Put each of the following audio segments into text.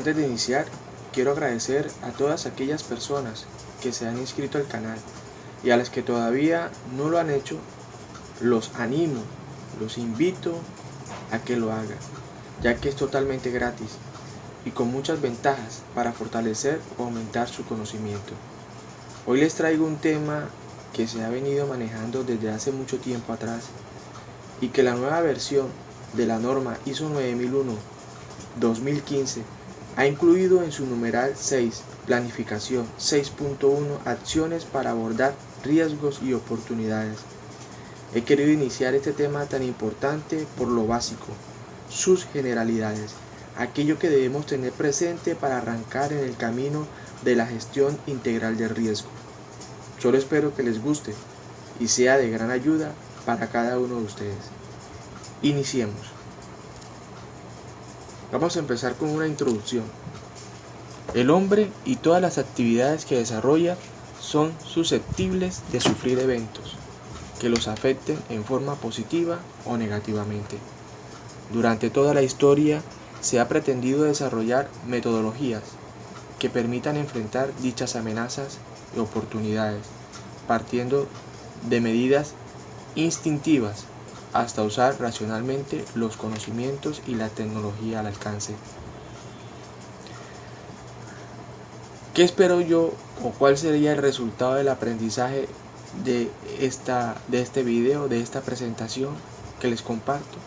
Antes de iniciar, quiero agradecer a todas aquellas personas que se han inscrito al canal y a las que todavía no lo han hecho, los animo, los invito a que lo hagan, ya que es totalmente gratis y con muchas ventajas para fortalecer o aumentar su conocimiento. Hoy les traigo un tema que se ha venido manejando desde hace mucho tiempo atrás y que la nueva versión de la norma ISO 9001-2015 ha incluido en su numeral 6, planificación 6.1, acciones para abordar riesgos y oportunidades. He querido iniciar este tema tan importante por lo básico, sus generalidades, aquello que debemos tener presente para arrancar en el camino de la gestión integral de riesgo. Solo espero que les guste y sea de gran ayuda para cada uno de ustedes. Iniciemos. Vamos a empezar con una introducción. El hombre y todas las actividades que desarrolla son susceptibles de sufrir eventos que los afecten en forma positiva o negativamente. Durante toda la historia se ha pretendido desarrollar metodologías que permitan enfrentar dichas amenazas y oportunidades, partiendo de medidas instintivas hasta usar racionalmente los conocimientos y la tecnología al alcance. ¿Qué espero yo o cuál sería el resultado del aprendizaje de este video, de esta presentación que les comparto?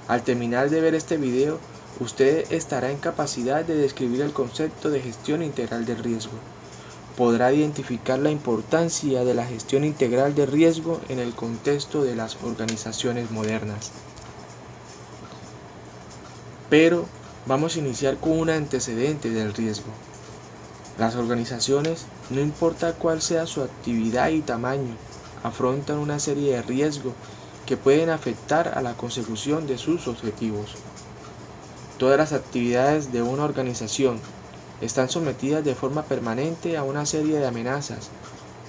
Al terminar de ver este video, usted estará en capacidad de describir el concepto de gestión integral de riesgo. Podrá identificar la importancia de la gestión integral de riesgo en el contexto de las organizaciones modernas. Pero vamos a iniciar con un antecedente del riesgo. Las organizaciones, no importa cuál sea su actividad y tamaño, afrontan una serie de riesgos que pueden afectar a la consecución de sus objetivos. Todas las actividades de una organización están sometidas de forma permanente a una serie de amenazas,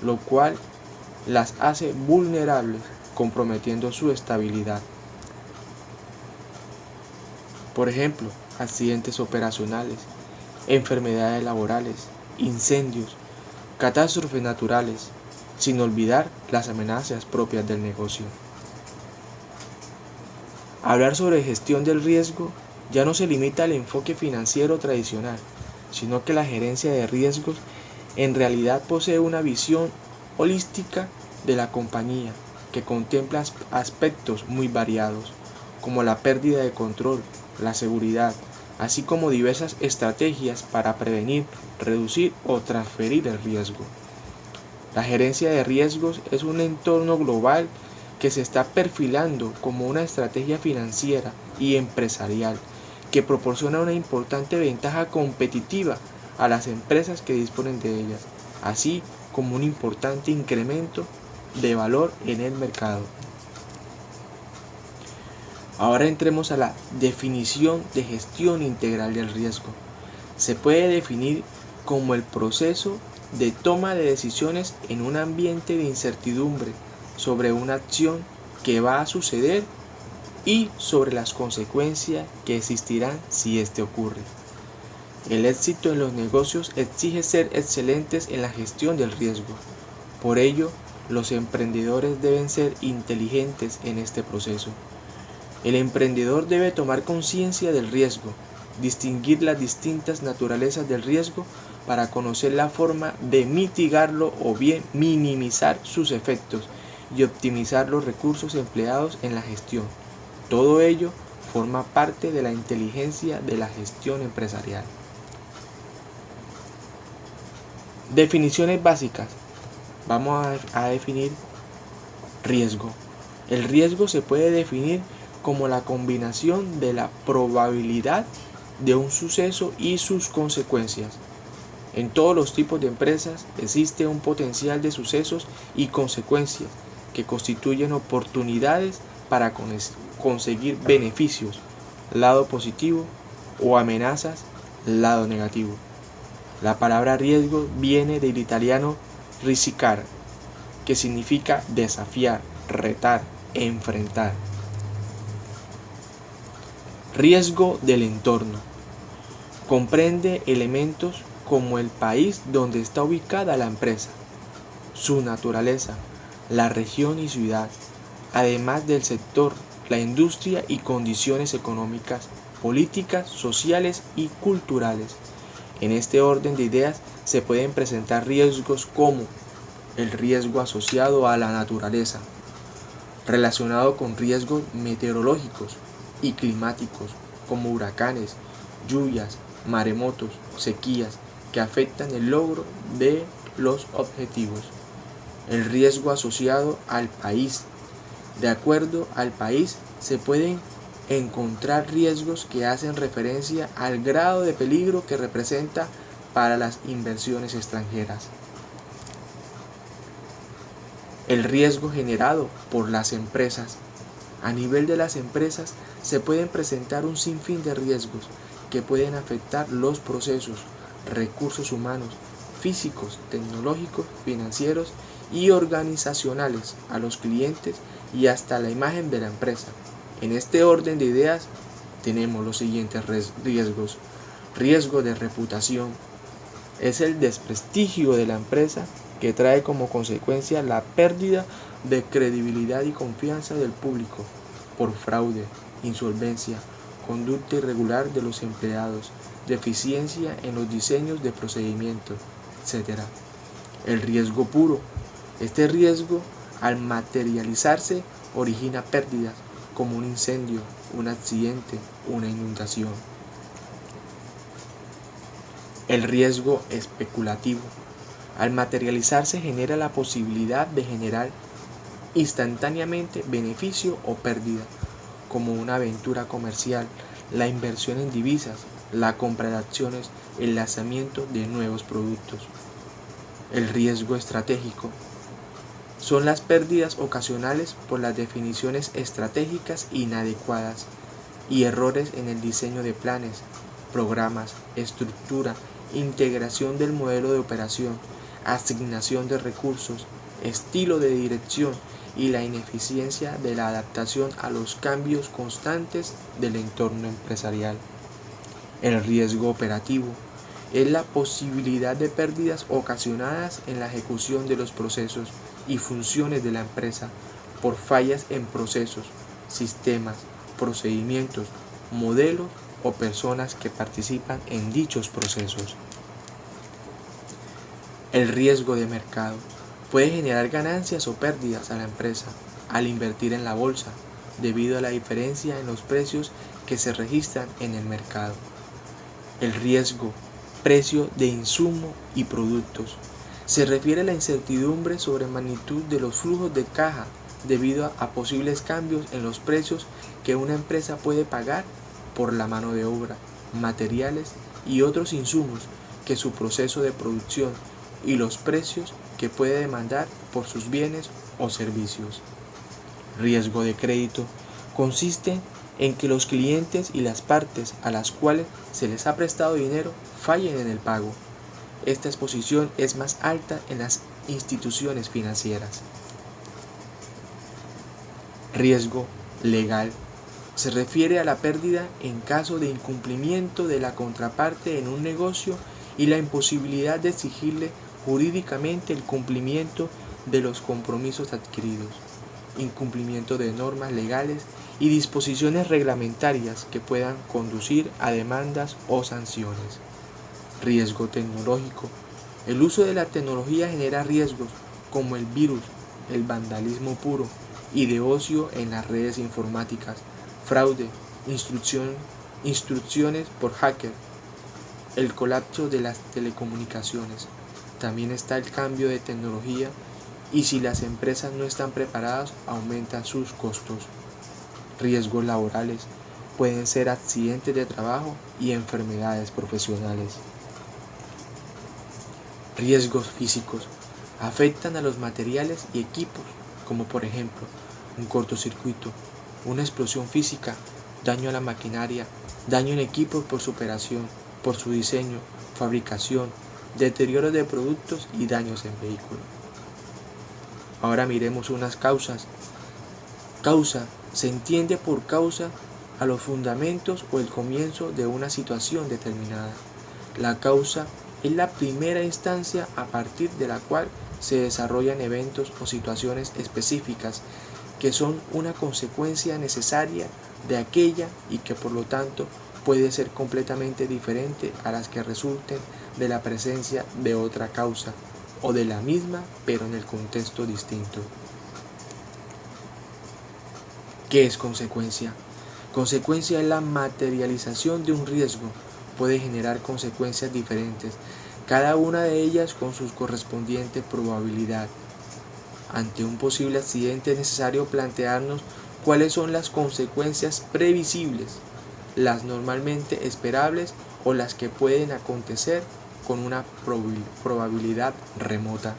lo cual las hace vulnerables, comprometiendo su estabilidad. Por ejemplo, accidentes operacionales, enfermedades laborales, incendios, catástrofes naturales, sin olvidar las amenazas propias del negocio. Hablar sobre gestión del riesgo ya no se limita al enfoque financiero tradicional, sino que la gerencia de riesgos en realidad posee una visión holística de la compañía que contempla aspectos muy variados, como la pérdida de control, la seguridad, así como diversas estrategias para prevenir, reducir o transferir el riesgo. La gerencia de riesgos es un entorno global que se está perfilando como una estrategia financiera y empresarial que proporciona una importante ventaja competitiva a las empresas que disponen de ellas, así como un importante incremento de valor en el mercado. Ahora entremos a la definición de gestión integral del riesgo. Se puede definir como el proceso de toma de decisiones en un ambiente de incertidumbre sobre una acción que va a suceder y sobre las consecuencias que existirán si éste ocurre. El éxito en los negocios exige ser excelentes en la gestión del riesgo. Por ello, los emprendedores deben ser inteligentes en este proceso. El emprendedor debe tomar conciencia del riesgo, distinguir las distintas naturalezas del riesgo para conocer la forma de mitigarlo o bien minimizar sus efectos y optimizar los recursos empleados en la gestión. Todo ello forma parte de la inteligencia de la gestión empresarial. Definiciones básicas. Vamos a definir riesgo. El riesgo se puede definir como la combinación de la probabilidad de un suceso y sus consecuencias. En todos los tipos de empresas existe un potencial de sucesos y consecuencias que constituyen oportunidades para conseguir beneficios, lado positivo, o amenazas, lado negativo. La palabra riesgo viene del italiano risicare, que significa desafiar, retar, enfrentar. Riesgo del entorno. Comprende elementos como el país donde está ubicada la empresa, su naturaleza, la región y ciudad, además del sector, la industria y condiciones económicas, políticas, sociales y culturales. En este orden de ideas se pueden presentar riesgos como el riesgo asociado a la naturaleza, relacionado con riesgos meteorológicos y climáticos como huracanes, lluvias, maremotos, sequías que afectan el logro de los objetivos. El riesgo asociado al país. De acuerdo al país se pueden encontrar riesgos que hacen referencia al grado de peligro que representa para las inversiones extranjeras. El riesgo generado por las empresas. A nivel de las empresas se pueden presentar un sinfín de riesgos que pueden afectar los procesos, recursos humanos, físicos, tecnológicos, financieros y organizacionales a los clientes y hasta la imagen de la empresa. En este orden de ideas tenemos los siguientes riesgos. Riesgo de reputación. Es el desprestigio de la empresa que trae como consecuencia la pérdida de credibilidad y confianza del público por fraude, insolvencia, conducta irregular de los empleados, deficiencia en los diseños de procedimiento, etc. El riesgo puro. Este riesgo, al materializarse, origina pérdidas como un incendio, un accidente, una inundación. El riesgo especulativo. Al materializarse genera la posibilidad de generar instantáneamente beneficio o pérdida, como una aventura comercial, la inversión en divisas, la compra de acciones, el lanzamiento de nuevos productos. El riesgo estratégico. Son las pérdidas ocasionales por las definiciones estratégicas inadecuadas y errores en el diseño de planes, programas, estructura, integración del modelo de operación, asignación de recursos, estilo de dirección y la ineficiencia de la adaptación a los cambios constantes del entorno empresarial. El riesgo operativo es la posibilidad de pérdidas ocasionadas en la ejecución de los procesos y funciones de la empresa por fallas en procesos, sistemas, procedimientos, modelos o personas que participan en dichos procesos. El riesgo de mercado puede generar ganancias o pérdidas a la empresa al invertir en la bolsa debido a la diferencia en los precios que se registran en el mercado. El riesgo precio de insumo y productos se refiere a la incertidumbre sobre magnitud de los flujos de caja debido a posibles cambios en los precios que una empresa puede pagar por la mano de obra, materiales y otros insumos que su proceso de producción y los precios que puede demandar por sus bienes o servicios. Riesgo de crédito consiste en que los clientes y las partes a las cuales se les ha prestado dinero fallen en el pago. Esta exposición es más alta en las instituciones financieras. Riesgo legal. Se refiere a la pérdida en caso de incumplimiento de la contraparte en un negocio y la imposibilidad de exigirle jurídicamente el cumplimiento de los compromisos adquiridos, incumplimiento de normas legales y disposiciones reglamentarias que puedan conducir a demandas o sanciones. Riesgo tecnológico. El uso de la tecnología genera riesgos como el virus, el vandalismo puro y de ocio en las redes informáticas, fraude, instrucciones por hacker, el colapso de las telecomunicaciones. También está el cambio de tecnología y si las empresas no están preparadas aumentan sus costos. Riesgos laborales. Pueden ser accidentes de trabajo y enfermedades profesionales. Riesgos físicos. Afectan a los materiales y equipos, como por ejemplo un cortocircuito, una explosión física, daño a la maquinaria, daño en equipos por su operación, por su diseño, fabricación, deterioro de productos y daños en vehículos. Ahora miremos unas causas. Causa se entiende por causa a los fundamentos o el comienzo de una situación determinada. La causa es la primera instancia a partir de la cual se desarrollan eventos o situaciones específicas que son una consecuencia necesaria de aquella y que por lo tanto puede ser completamente diferente a las que resulten de la presencia de otra causa o de la misma pero en el contexto distinto. ¿Qué es consecuencia? Consecuencia es la materialización de un riesgo. Puede generar consecuencias diferentes, cada una de ellas con su correspondiente probabilidad. Ante un posible accidente es necesario plantearnos cuáles son las consecuencias previsibles, las normalmente esperables o las que pueden acontecer con una probabilidad remota.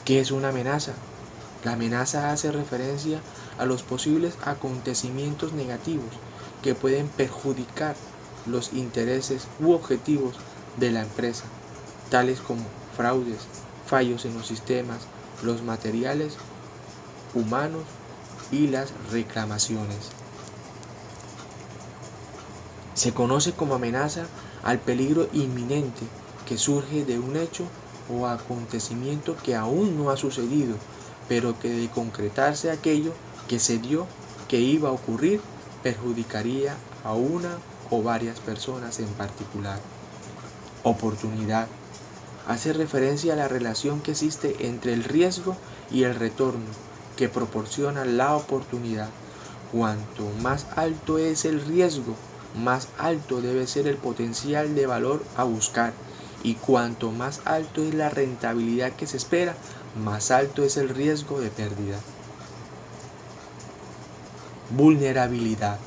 ¿Qué es una amenaza? La amenaza hace referencia a los posibles acontecimientos negativos que pueden perjudicar los intereses u objetivos de la empresa, tales como fraudes, fallos en los sistemas, los materiales humanos y las reclamaciones. Se conoce como amenaza al peligro inminente que surge de un hecho o acontecimiento que aún no ha sucedido, pero que de concretarse aquello que se dio que iba a ocurrir, perjudicaría a una o varias personas en particular. Oportunidad. Hace referencia a la relación que existe entre el riesgo y el retorno que proporciona la oportunidad. Cuanto más alto es el riesgo, más alto debe ser el potencial de valor a buscar, y cuanto más alto es la rentabilidad que se espera, más alto es el riesgo de pérdida. Vulnerabilidad.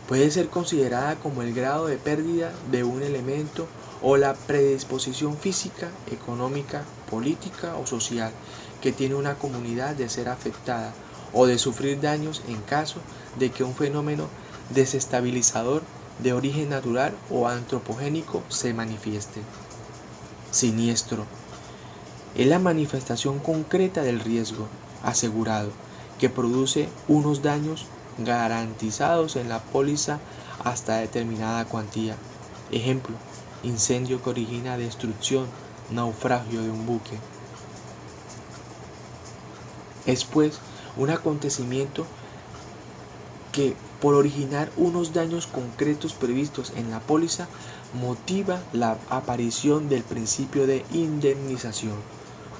Puede ser considerada como el grado de pérdida de un elemento o la predisposición física, económica, política o social que tiene una comunidad de ser afectada o de sufrir daños en caso de que un fenómeno desestabilizador de origen natural o antropogénico se manifieste. Siniestro. Es la manifestación concreta del riesgo asegurado que produce unos daños garantizados en la póliza hasta determinada cuantía. Ejemplo, incendio que origina destrucción, naufragio de un buque. Es pues un acontecimiento que, por originar unos daños concretos previstos en la póliza, motiva la aparición del principio de indemnización,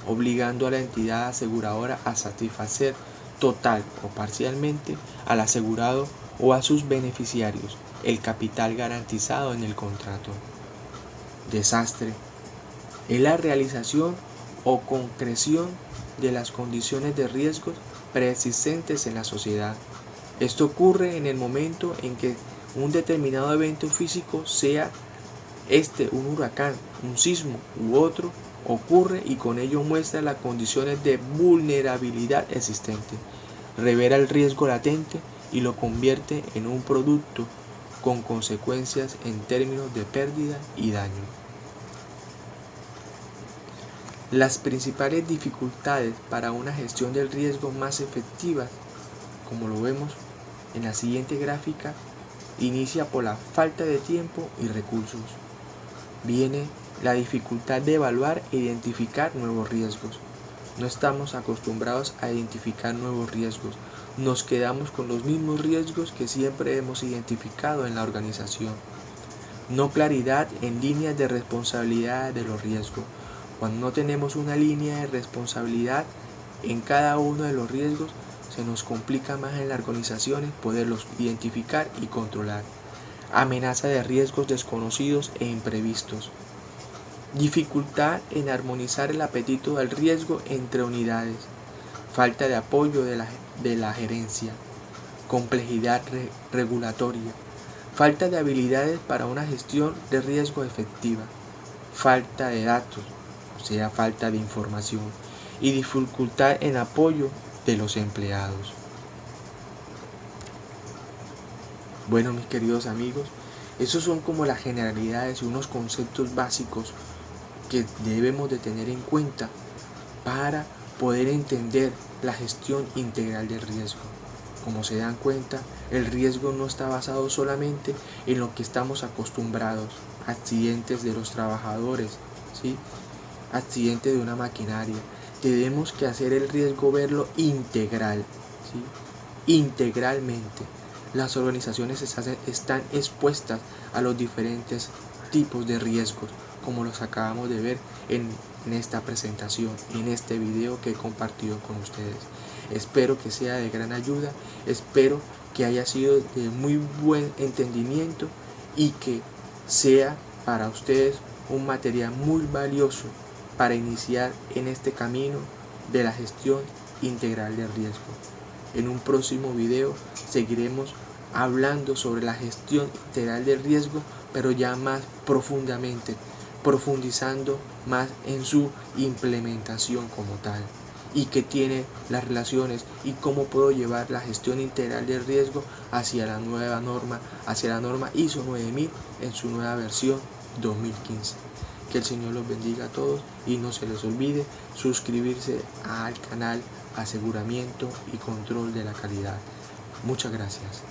obligando a la entidad aseguradora a satisfacer total o parcialmente al asegurado o a sus beneficiarios el capital garantizado en el contrato. Desastre. Es la realización o concreción de las condiciones de riesgos preexistentes en la sociedad. Esto ocurre en el momento en que un determinado evento físico, sea un huracán, un sismo u otro, ocurre y con ello muestra las condiciones de vulnerabilidad existente, revela el riesgo latente y lo convierte en un producto con consecuencias en términos de pérdida y daño. Las principales dificultades para una gestión del riesgo más efectiva, como lo vemos en la siguiente gráfica, inicia por la falta de tiempo y recursos. Viene la dificultad de evaluar e identificar nuevos riesgos. No estamos acostumbrados a identificar nuevos riesgos. Nos quedamos con los mismos riesgos que siempre hemos identificado en la organización. No claridad en líneas de responsabilidad de los riesgos. Cuando no tenemos una línea de responsabilidad en cada uno de los riesgos, se nos complica más en las organizaciones poderlos identificar y controlar. Amenaza de riesgos desconocidos e imprevistos. Dificultad en armonizar el apetito del riesgo entre unidades. Falta de apoyo de la gerencia. Complejidad regulatoria. Falta de habilidades para una gestión de riesgo efectiva. Falta de datos, o sea, falta de información. Y dificultad en apoyo de los empleados. Bueno, mis queridos amigos, esos son como las generalidades y unos conceptos básicos que debemos de tener en cuenta para poder entender la gestión integral del riesgo. Como se dan cuenta, el riesgo no está basado solamente en lo que estamos acostumbrados, accidentes de los trabajadores, ¿sí? Accidentes de una maquinaria. Tenemos que hacer el riesgo verlo integral, ¿sí? Integralmente. Las organizaciones están expuestas a los diferentes tipos de riesgos, como los acabamos de ver en esta presentación, en este video que he compartido con ustedes. Espero que sea de gran ayuda, espero que haya sido de muy buen entendimiento y que sea para ustedes un material muy valioso para iniciar en este camino de la gestión integral del riesgo. En un próximo video seguiremos hablando sobre la gestión integral del riesgo, pero ya más profundamente, profundizando más en su implementación como tal y qué tiene las relaciones y cómo puedo llevar la gestión integral del riesgo hacia la nueva norma, hacia la norma ISO 9000 en su nueva versión 2015. Que el Señor los bendiga a todos y no se les olvide suscribirse al canal Aseguramiento y Control de la Calidad. Muchas gracias.